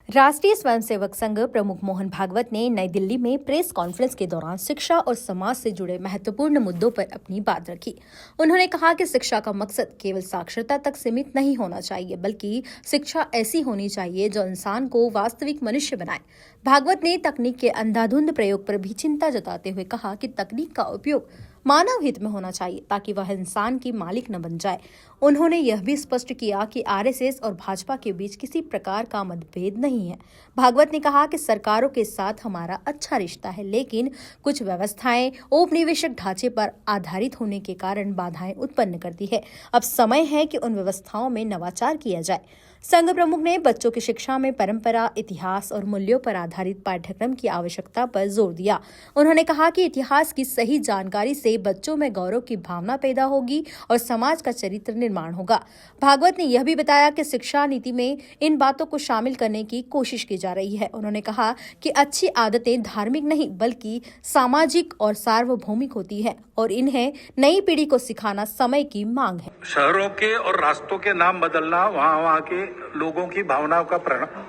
राष्ट्रीय स्वयंसेवक संघ प्रमुख मोहन भागवत ने नई दिल्ली में प्रेस कॉन्फ्रेंस के दौरान शिक्षा और समाज से जुड़े महत्वपूर्ण मुद्दों पर अपनी बात रखी। उन्होंने कहा कि शिक्षा का मकसद केवल साक्षरता तक सीमित नहीं होना चाहिए, बल्कि शिक्षा ऐसी होनी चाहिए जो इंसान को वास्तविक मनुष्य बनाए। भागवत ने तकनीक के अंधाधुंध प्रयोग पर भी चिंता जताते हुए कहा कि तकनीक का उपयोग मानव हित में होना चाहिए ताकि वह इंसान की मालिक न बन जाए। उन्होंने यह भी स्पष्ट किया कि आरएसएस और भाजपा के बीच किसी प्रकार का मतभेद नहीं है। भागवत ने कहा कि सरकारों के साथ हमारा अच्छा रिश्ता है, लेकिन कुछ व्यवस्थाएं औपनिवेशिक ढांचे पर आधारित होने के कारण बाधाएं उत्पन्न करती है। अब समय है कि उन व्यवस्थाओं में नवाचार किया जाए। संघ प्रमुख ने बच्चों की शिक्षा में परंपरा, इतिहास और मूल्यों पर आधारित पाठ्यक्रम की आवश्यकता पर जोर दिया। उन्होंने कहा कि इतिहास की सही जानकारी से बच्चों में गौरव की भावना पैदा होगी और समाज का चरित्र निर्माण होगा। भागवत ने यह भी बताया कि शिक्षा नीति में इन बातों को शामिल करने की कोशिश की जा रही है। उन्होंने कहा कि अच्छी आदतें धार्मिक नहीं बल्कि सामाजिक और सार्वभौमिक होती है और इन्हें नई पीढ़ी को सिखाना समय की मांग है। शहरों के और रास्तों के नाम बदलना वहां के लोगों की भावनाओं का परिणाम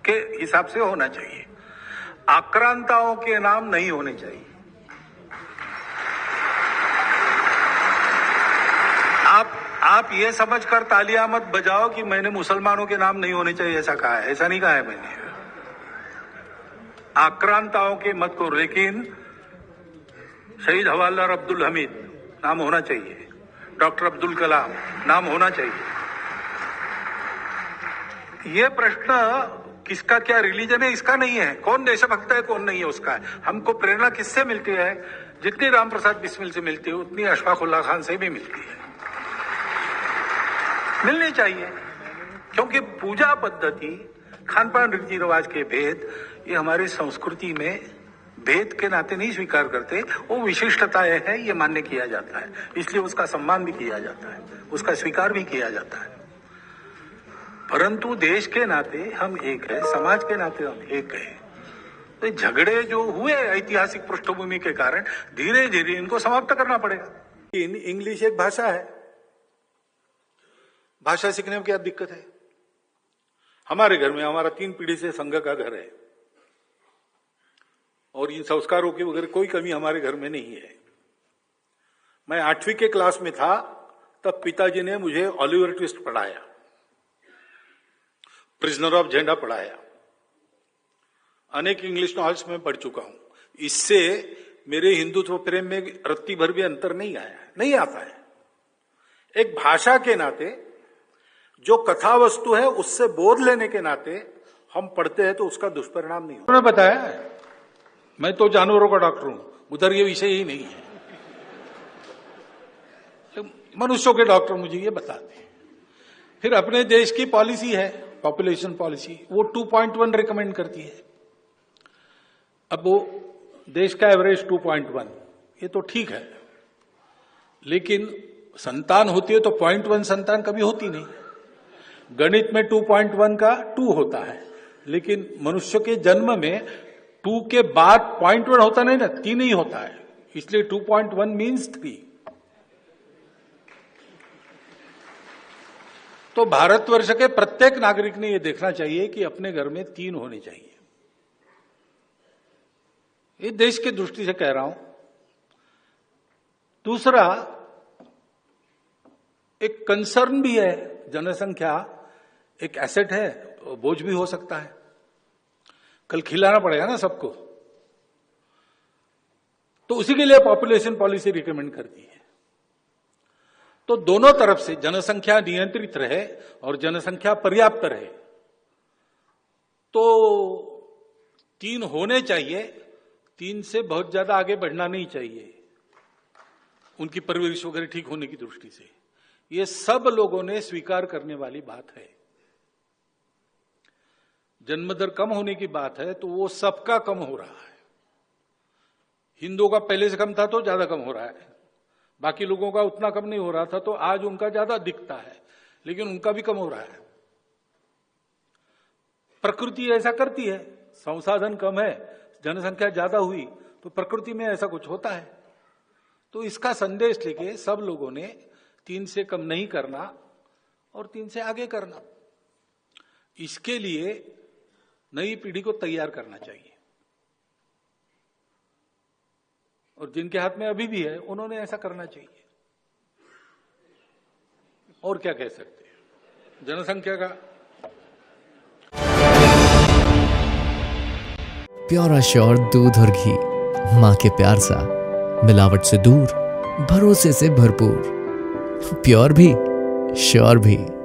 के हिसाब से होना चाहिए। आक्रांताओं के नाम नहीं होने चाहिए। आप ये समझकर तालियां मत बजाओ कि मैंने मुसलमानों के नाम नहीं होने चाहिए ऐसा कहा है। ऐसा नहीं कहा है मैंने। आक्रांताओं के मत करो, लेकिन शहीद हवालदार अब्दुल हमीद नाम होना चाहिए। डॉक्टर अब्दुल कलाम नाम होना चाहिए। ये प्रश्न किसका क्या रिलीजन है इसका नहीं है, कौन देशभक्त है कौन नहीं है उसका है। हमको प्रेरणा किससे मिलती है? जितनी राम प्रसाद बिस्मिल से मिलती है उतनी अशफाक उल्लाह खान से भी मिलती है, मिलनी चाहिए। क्योंकि पूजा पद्धति, खान पान, रीति रिवाज के भेद ये हमारी संस्कृति में भेद के नाते नहीं स्वीकार करते। वो विशिष्टताएं है, ये मान्य किया जाता है, इसलिए उसका सम्मान भी किया जाता है, उसका स्वीकार भी किया जाता है। परंतु देश के नाते हम एक है, समाज के नाते हम एक है। तो झगड़े जो हुए ऐतिहासिक पृष्ठभूमि के कारण धीरे धीरे इनको समाप्त करना पड़ेगा। इंग्लिश एक भाषा है, भाषा सीखने में क्या दिक्कत है? हमारे घर में हमारा 3 पीढ़ी से संघ का घर है और इन संस्कारों की वगैरह कोई कमी हमारे घर में नहीं है। मैं 8वीं के क्लास में था तब पिताजी ने मुझे ऑलिवर ट्विस्ट पढ़ाया, प्रिजनर ऑफ झेंडा पढ़ाया, अनेक इंग्लिश नॉवेल्स में पढ़ चुका हूं। इससे मेरे हिंदुत्व प्रेम में रत्ती भर भी अंतर नहीं आया, नहीं आता है। एक भाषा के नाते जो कथा वस्तु है उससे बोध लेने के नाते हम पढ़ते हैं तो उसका दुष्परिणाम नहीं होता। उन्होंने बताया मैं तो जानवरों का डॉक्टर हूं, उधर ये विषय ही नहीं है। तो मनुष्यों के डॉक्टर मुझे ये बताते हैं। फिर अपने देश की पॉलिसी है, पॉपुलेशन पॉलिसी, वो 2.1 रिकमेंड करती है। अब वो देश का एवरेज 2.1, ये तो ठीक है, लेकिन संतान होती है तो 0.1 संतान कभी होती नहीं। गणित में 2.1 का 2 होता है, लेकिन मनुष्य के जन्म में 2 के बाद 0.1 होता नहीं ना, 3 ही होता है, इसलिए 2.1 मीन्स 3। तो भारतवर्ष के प्रत्येक नागरिक ने यह देखना चाहिए कि अपने घर में 3 होने चाहिए। ये देश की दृष्टि से कह रहा हूं। दूसरा, एक कंसर्न भी है, जनसंख्या एक एसेट है, बोझ भी हो सकता है। कल खिलाना पड़ेगा ना सबको, तो उसी के लिए पॉपुलेशन पॉलिसी रिकमेंड करती है। तो दोनों तरफ से जनसंख्या नियंत्रित रहे और जनसंख्या पर्याप्त रहे। तो 3 होने चाहिए, 3 से बहुत ज्यादा आगे बढ़ना नहीं चाहिए, उनकी परवरिश वगैरह ठीक होने की दृष्टि से। ये सब लोगों ने स्वीकार करने वाली बात है। जन्म दर कम होने की बात है तो वो सबका कम हो रहा है। हिंदुओं का पहले से कम था तो ज्यादा कम हो रहा है, बाकी लोगों का उतना कम नहीं हो रहा था तो आज उनका ज्यादा दिखता है, लेकिन उनका भी कम हो रहा है। प्रकृति ऐसा करती है, संसाधन कम है, जनसंख्या ज्यादा हुई तो प्रकृति में ऐसा कुछ होता है। तो इसका संदेश लेके सब लोगों ने 3 से कम नहीं करना और 3 से आगे करना। इसके लिए नई पीढ़ी को तैयार करना चाहिए। और जिनके हाथ में अभी भी है उन्होंने ऐसा करना चाहिए। और क्या कह सकते हैं। जनसंख्या का प्योर श्योर दूध और घी, माँ के प्यार सा, मिलावट से दूर, भरोसे से भरपूर, प्योर भी श्योर भी।